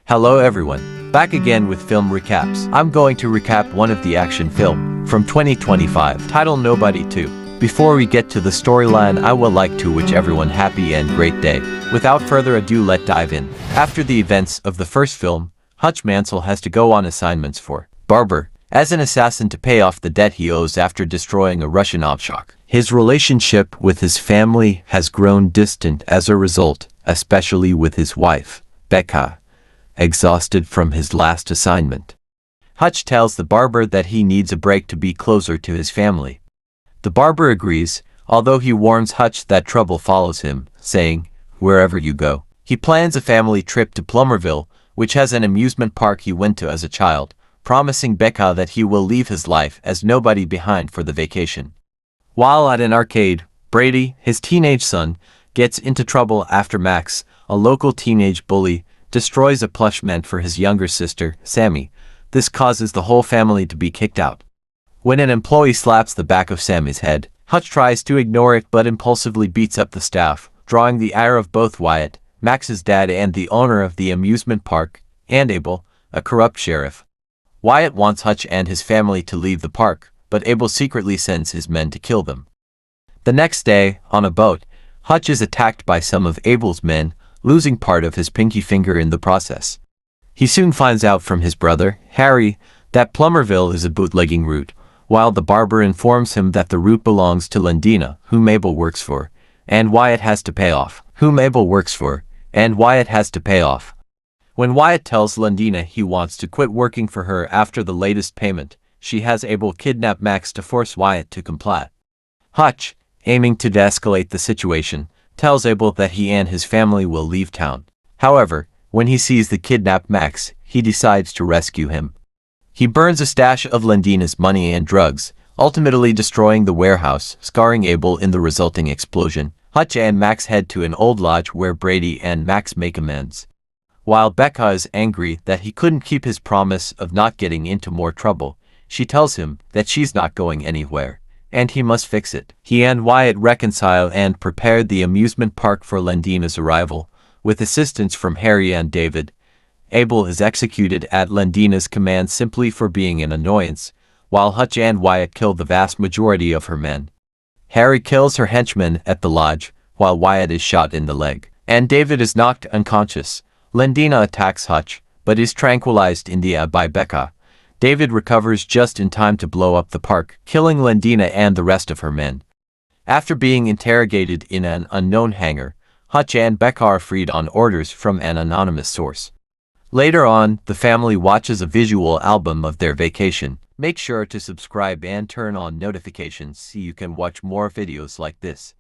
Hello everyone, back again with film recaps. I'm going to recap one of the action film from 2025 titled Nobody 2. Before we get to the storyline, I would like to wish everyone happy and great day. Without further ado, let's dive in. After the events of the first film, Hutch Mansell has to go on assignments for Barber as an assassin to pay off the debt he owes after destroying a Russian offshock. His relationship with his family has grown distant as a result, especially with his wife, Becca, exhausted from his last assignment. Hutch tells the barber that he needs a break to be closer to his family. The barber agrees, although he warns Hutch that trouble follows him, saying, "Wherever you go." He plans a family trip to Plummerville, which has an amusement park he went to as a child, promising Becca that he will leave his life as nobody behind for the vacation. While at an arcade, Brady, his teenage son, gets into trouble after Max, a local teenage bully, destroys a plush meant for his younger sister, Sammy. This causes the whole family to be kicked out. When an employee slaps the back of Sammy's head, Hutch tries to ignore it but impulsively beats up the staff, drawing the ire of both Wyatt, Max's dad and the owner of the amusement park, and Abel, a corrupt sheriff. Wyatt wants Hutch and his family to leave the park, but Abel secretly sends his men to kill them. The next day, on a boat, Hutch is attacked by some of Abel's men, losing part of his pinky finger in the process. He soon finds out from his brother, Harry, that Plummerville is a bootlegging route, while the barber informs him that the route belongs to Lendina, whom Abel works for, and Wyatt has to pay off. When Wyatt tells Lendina he wants to quit working for her after the latest payment, she has Abel kidnap Max to force Wyatt to comply. Hutch, aiming to de-escalate the situation, tells Abel that he and his family will leave town. However, when he sees the kidnapped Max, he decides to rescue him. He burns a stash of Lendina's money and drugs, ultimately destroying the warehouse, scarring Abel in the resulting explosion. Hutch and Max head to an old lodge where Brady and Max make amends. While Becca is angry that he couldn't keep his promise of not getting into more trouble, she tells him that she's not going anywhere, and he must fix it. He and Wyatt reconcile and prepare the amusement park for Lendina's arrival, with assistance from Harry and David. Abel is executed at Lendina's command simply for being an annoyance, while Hutch and Wyatt kill the vast majority of her men. Harry kills her henchmen at the lodge, while Wyatt is shot in the leg, and David is knocked unconscious. Lendina attacks Hutch, but is tranquilized in the air by Becca. David recovers just in time to blow up the park, killing Lendina and the rest of her men. After being interrogated in an unknown hangar, Hutch and Becca are freed on orders from an anonymous source. Later on, the family watches a visual album of their vacation. Make sure to subscribe and turn on notifications so you can watch more videos like this.